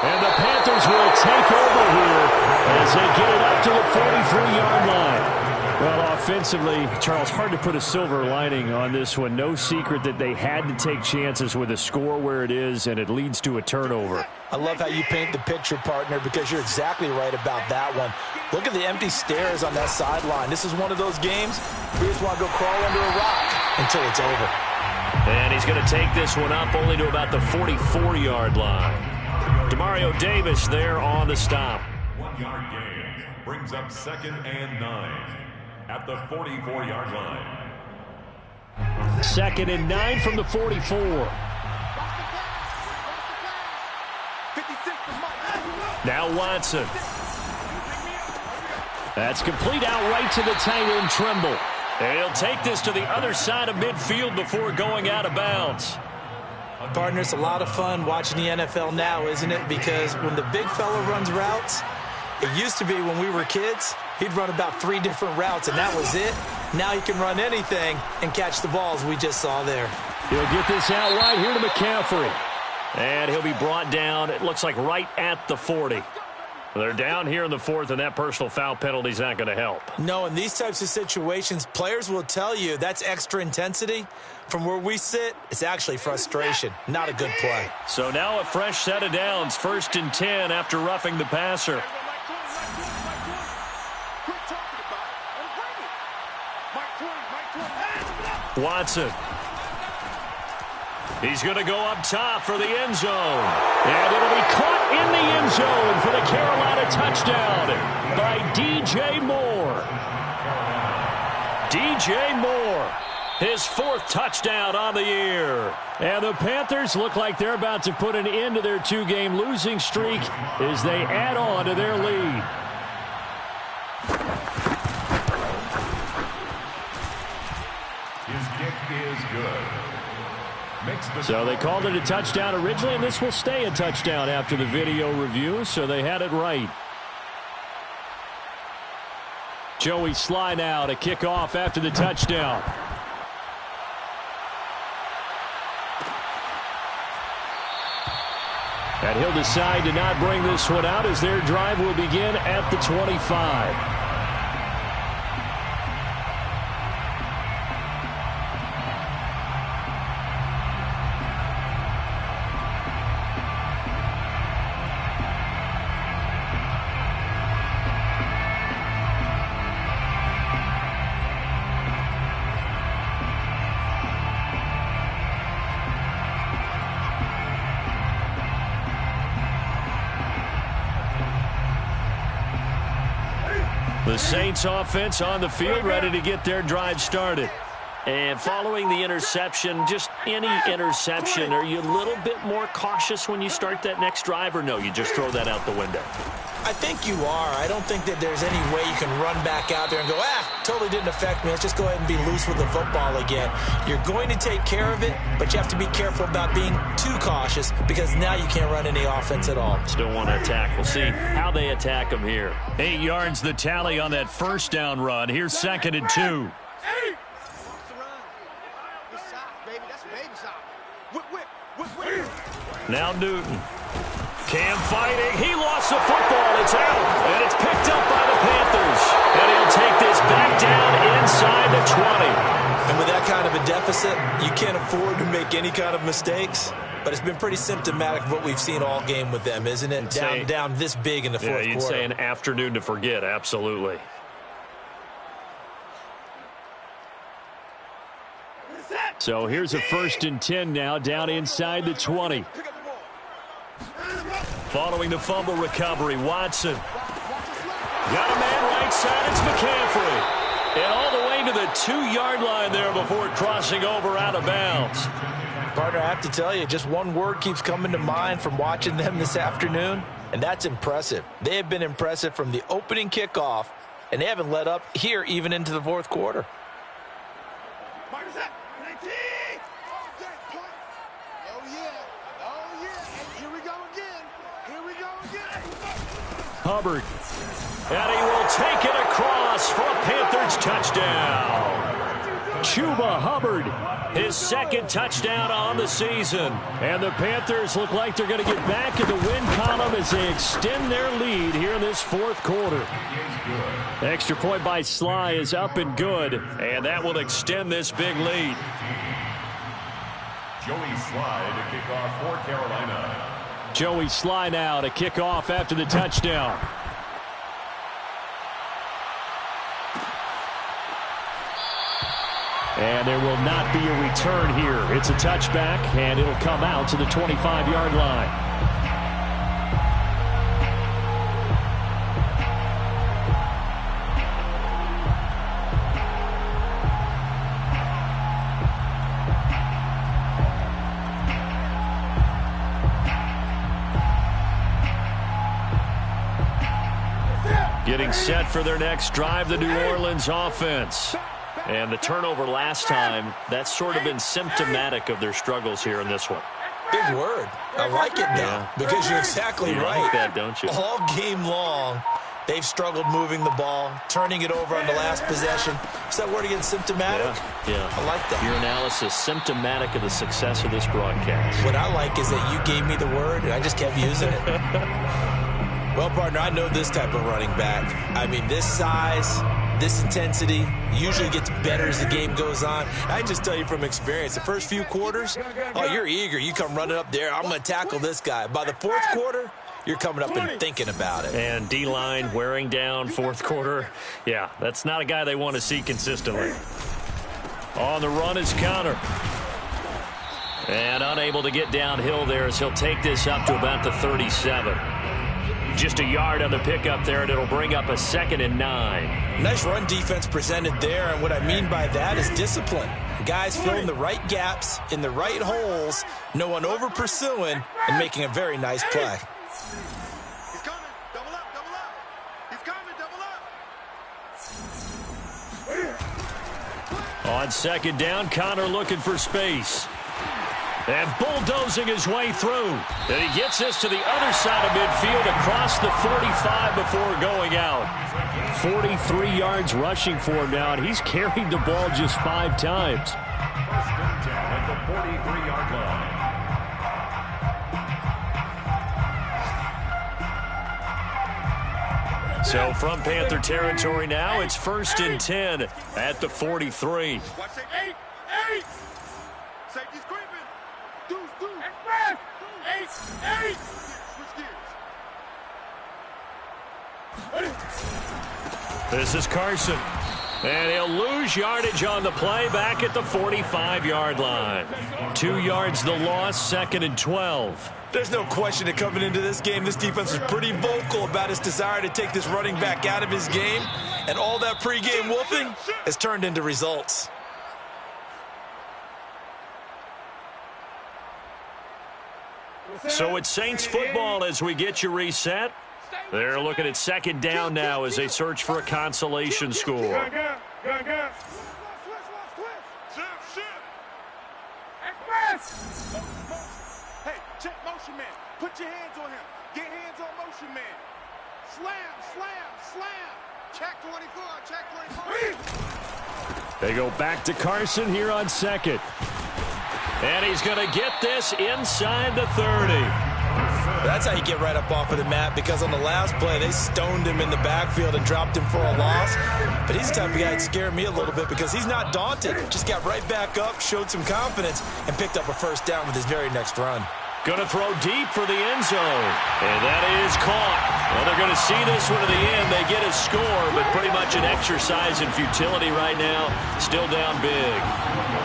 And the Panthers will take over here as they get it up to the 43-yard line. Well, offensively, Charles, hard to put a silver lining on this one. No secret that they had to take chances with a score where it is, and it leads to a turnover. I love how you paint the picture, partner, because you're exactly right about that one. Look at the empty stairs on that sideline. This is one of those games where you just want to go crawl under a rock until it's over. And he's going to take this one up only to about the 44-yard line. Demario Davis there on the stop. 1 yard gain brings up 2nd and 9 at the 44-yard line. 2nd and 9 from the 44. Now Watson. That's complete out right to the tight end, Trimble. And he'll take this to the other side of midfield before going out of bounds. Partner, it's a lot of fun watching the NFL now, isn't it? Because when the big fella runs routes, it used to be when we were kids, he'd run about 3 different routes, and that was it. Now he can run anything and catch the balls we just saw there. He'll get this out right here to McCaffrey. And he'll be brought down, it looks like right at the 40. They're down here in the 4th, and that personal foul penalty is not going to help. No, in these types of situations, players will tell you that's extra intensity. From where we sit, it's actually frustration, not a good play. So now a fresh set of downs, 1st and 10 after roughing the passer. Watson. He's going to go up top for the end zone. And it'll be caught in the end zone for the Carolina touchdown by DJ Moore. DJ Moore, his 4th touchdown on the year. And the Panthers look like they're about to put an end to their 2-game losing streak as they add on to their lead. His kick is good. So they called it a touchdown originally, and this will stay a touchdown after the video review, so they had it right. Joey Sly now to kick off after the touchdown. And he'll decide to not bring this one out as their drive will begin at the 25. The Saints offense on the field, ready to get their drive started. And following the interception, just any interception, are you a little bit more cautious when you start that next drive, or no, you just throw that out the window? I think you are. I don't think that there's any way you can run back out there and go, totally didn't affect me. Let's just go ahead and be loose with the football again. You're going to take care of it, but you have to be careful about being too cautious because now you can't run any offense at all. Still want to attack. We'll see how they attack them here. 8 yards the tally on that first down run. Here's 2nd and 2. Now Newton. Cam fighting. He lost the football. It's out. And it's picked up by the Panthers. And he'll take this back down inside the 20. And with that kind of a deficit, you can't afford to make any kind of mistakes. But it's been pretty symptomatic of what we've seen all game with them, isn't it? Down this big in the fourth quarter. Yeah, you'd say an afternoon to forget. Absolutely. So here's a 1st and 10 now, down inside the 20. Following the fumble recovery, Watson. Got a man right side, it's McCaffrey. And all the way to the 2-yard line there before crossing over out of bounds. Partner, I have to tell you, just one word keeps coming to mind from watching them this afternoon, and that's impressive. They have been impressive from the opening kickoff, and they haven't let up here even into the fourth quarter. Hubbard. And he will take it across for a Panthers touchdown. Chuba Hubbard, his 2nd touchdown on the season. And the Panthers look like they're going to get back in the win column as they extend their lead here in this fourth quarter. Extra point by Sly is up and good, and that will extend this big lead. Joey Sly to kick off for Carolina. Joey Sly now to kick off after the touchdown. And there will not be a return here. It's a touchback, and it'll come out to the 25-yard line. Getting set for their next drive, the New Orleans offense. And the turnover last time, that's sort of been symptomatic of their struggles here in this one. Big word. I like it now because you're exactly right. Like that, don't you? All game long, they've struggled moving the ball, turning it over on the last possession. Is that word again, symptomatic? Yeah. I like that. Your analysis, symptomatic of the success of this broadcast. What I like is that you gave me the word, and I just kept using it. Well, partner, I know this type of running back. I mean, this size, this intensity usually gets better as the game goes on. I just tell you from experience, the first few quarters, you're eager. You come running up there, I'm going to tackle this guy. By the fourth quarter, you're coming up and thinking about it. And D-line wearing down fourth quarter. Yeah, that's not a guy they want to see consistently. On the run is Connor. And unable to get downhill there as he'll take this up to about the 37. Just a yard on the pickup there, and it'll bring up a 2nd and 9. Nice run defense presented there, and what I mean by that is discipline. Guys filling the right gaps in the right holes, no one over pursuing, and making a very nice play. He's coming. Double up, double up. He's coming, double up. On 2nd down, Connor looking for space. And bulldozing his way through. And he gets this to the other side of midfield across the 45 before going out. 43 yards rushing for him now, and he's carried the ball just 5 times. First and 10 at the 43-yard line. So from Panther territory now, it's 1st and 10 at the 43. Watch it. 8. Safety's creeping. Deuce. Express. 8. Switch gears. This is Carson. And he'll lose yardage on the play back at the 45-yard line. 2 yards the loss, 2nd and 12. There's no question that coming into this game, this defense was pretty vocal about its desire to take this running back out of his game. And all that pregame wolfing has turned into results. So it's Saints football as we get you reset. They're looking at second down now as they search for a consolation score. Hey, check motion man. Put your hands on him. Get hands on motion man. Slam, slam, slam. Check 24, check 24. They go back to Carson here on second. And he's going to get this inside the 30. That's how you get right up off of the mat, because on the last play, they stoned him in the backfield and dropped him for a loss. But he's the type of guy that scared me a little bit because he's not daunted. Just got right back up, showed some confidence, and picked up a first down with his very next run. Going to throw deep for the end zone. And that is caught. Well, they're going to see this one to the end. They get a score, but pretty much an exercise in futility right now. Still down big.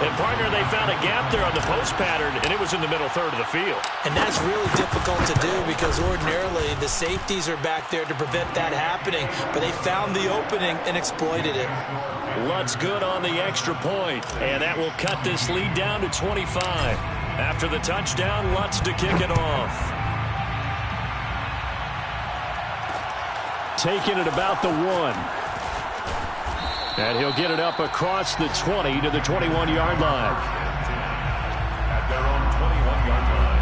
And, partner, they found a gap there on the post pattern, and it was in the middle third of the field. And that's really difficult to do because ordinarily the safeties are back there to prevent that happening. But they found the opening and exploited it. Lutz good on the extra point, and that will cut this lead down to 25. After the touchdown, Lutz to kick it off. Taking it about the 1. And he'll get it up across the 20 to the 21-yard line. At their own 21-yard line.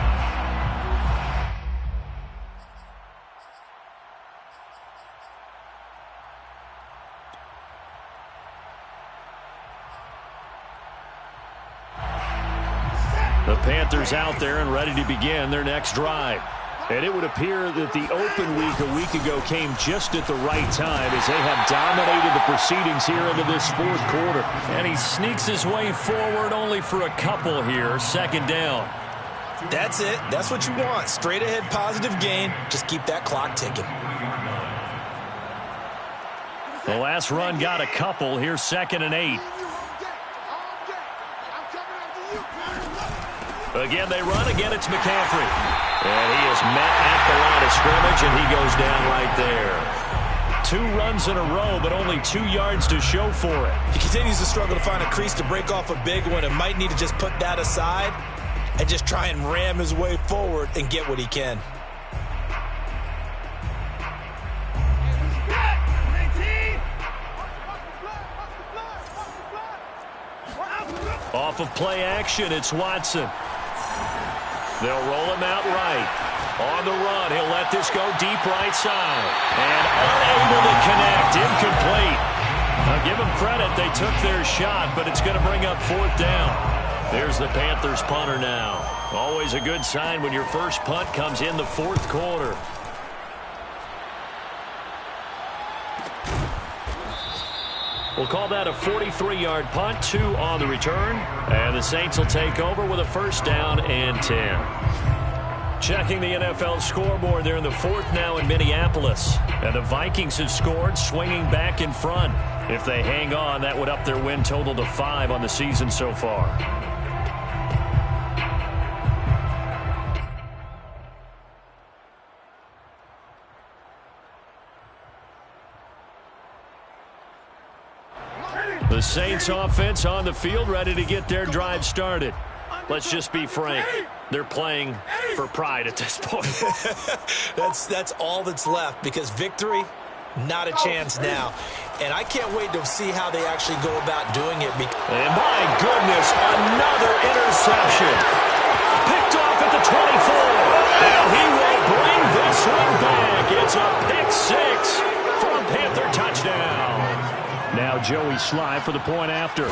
The Panthers out there and ready to begin their next drive. And it would appear that the open week a week ago came just at the right time as they have dominated the proceedings here into this fourth quarter. And he sneaks his way forward only for a couple here. Second down. That's it. That's what you want. Straight ahead positive gain. Just keep that clock ticking. The last run got a couple. Here's 2nd and 8. Again, they run. Again, it's McCaffrey. And he is met at the line of scrimmage, and he goes down right there. 2 runs in a row, but only 2 yards to show for it. He continues to struggle to find a crease to break off a big one and might need to just put that aside and just try and ram his way forward and get what he can. Off of play action, it's Watson. They'll roll him out right. On the run, he'll let this go deep right side. And unable to connect, incomplete. Now give them credit, they took their shot, but it's going to bring up 4th down. There's the Panthers punter now. Always a good sign when your first punt comes in the 4th quarter. We'll call that a 43-yard punt, 2 on the return. And the Saints will take over with a first down and 10. Checking the NFL scoreboard, they're in the 4th now in Minneapolis. And the Vikings have scored, swinging back in front. If they hang on, that would up their win total to 5 on the season so far. The Saints offense on the field, ready to get their drive started. Let's just be frank. They're playing for pride at this point. That's all that's left, because victory, not a chance now. And I can't wait to see how they actually go about doing it. And my goodness, another interception. Picked off at the 24. Now he will bring this one back. It's a pick 6 for a Panther touchdown. Now Joey Sly for the point after.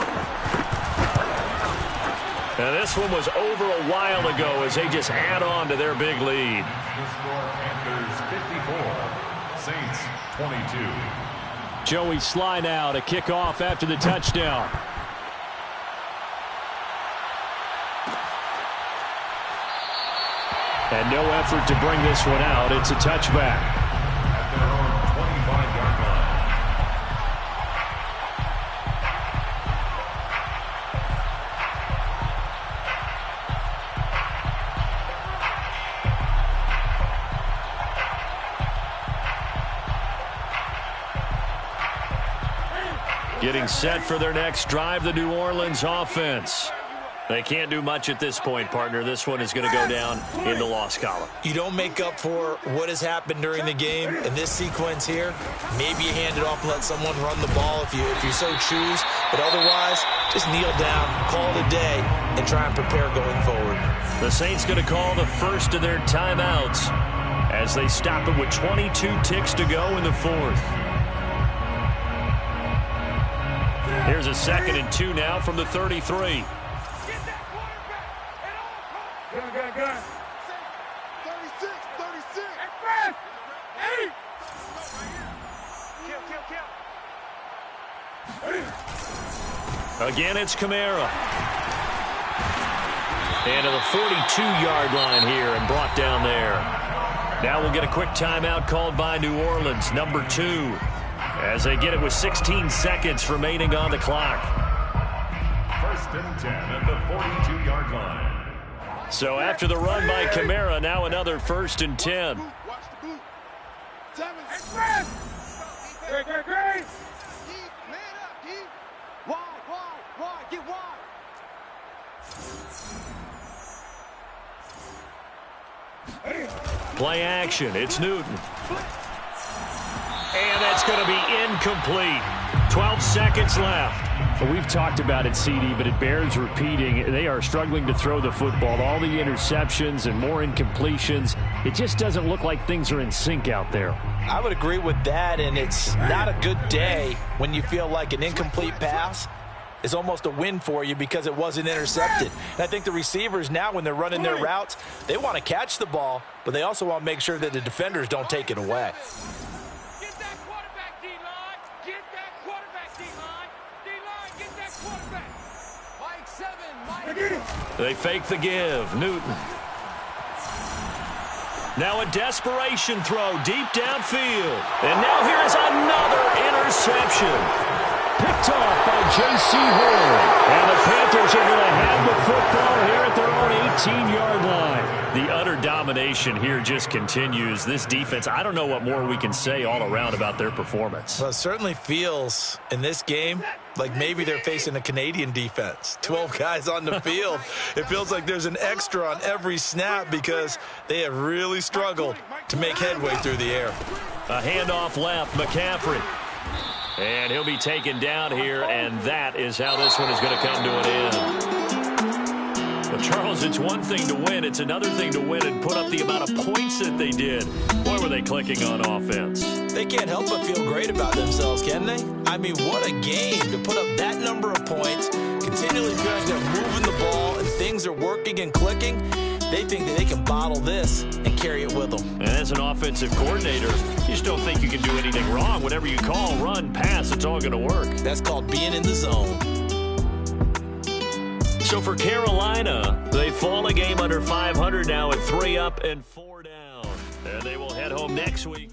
Now this one was over a while ago as they just add on to their big lead. The score, Panthers 54, Saints 22. Joey Sly now to kick off after the touchdown. And no effort to bring this one out. It's a touchback. At their own 25-yard line. Getting set for their next drive, the New Orleans offense. They can't do much at this point, partner. This one is going to go down in the loss column. You don't make up for what has happened during the game in this sequence here. Maybe you hand it off and let someone run the ball if you so choose. But otherwise, just kneel down, call it a day, and try and prepare going forward. The Saints going to call the first of their timeouts as they stop it with 22 ticks to go in the fourth. Here's a 2nd and 2 now from the 33. Gun. 36. Express. 8. Kill. Again, it's Kamara. And to the 42-yard line here and brought down there. Now we'll get a quick timeout called by New Orleans, number 2, as they get it with 16 seconds remaining on the clock. 1st and 10 at the 42-yard line. So after the run by Kamara, now another 1st and 10. Watch the boot. Tman. Express. Great. Man up, D. Wide. Get wide. Play action. It's Newton. And that's going to be incomplete. 12 seconds left. Well, we've talked about it, CD, but it bears repeating. They are struggling to throw the football. All the interceptions and more incompletions. It just doesn't look like things are in sync out there. I would agree with that, and it's not a good day when you feel like an incomplete pass is almost a win for you because it wasn't intercepted. And I think the receivers now, when they're running their routes, they want to catch the ball, but they also want to make sure that the defenders don't take it away. Get that quarterback, D-line. Get that quarterback, D-line. D-line, get that quarterback. Mike 7. They fake the give. Newton. Now a desperation throw deep downfield. And now here is another interception. Picked off by J.C. Horn. And the Panthers are going to have the football here at their own 18-yard line. The utter domination here just continues. This defense, I don't know what more we can say all around about their performance. Well, it certainly feels in this game like maybe they're facing a Canadian defense. 12 guys on the field. It feels like there's an extra on every snap because they have really struggled to make headway through the air. A handoff left, McCaffrey. And he'll be taken down here, and that is how this one is going to come to an end. Well, Charles, it's one thing to win. It's another thing to win and put up the amount of points that they did. Boy, were they clicking on offense. They can't help but feel great about themselves, can they? I mean, what a game to put up that number of points, continually feel like they're moving the ball, and things are working and clicking. They think that they can bottle this and carry it with them. And as an offensive coordinator, you just don't think you can do anything wrong. Whatever you call, run, pass, it's all going to work. That's called being in the zone. So for Carolina, they fall a game under 500 now at 3 up and 4 down. And they will head home next week.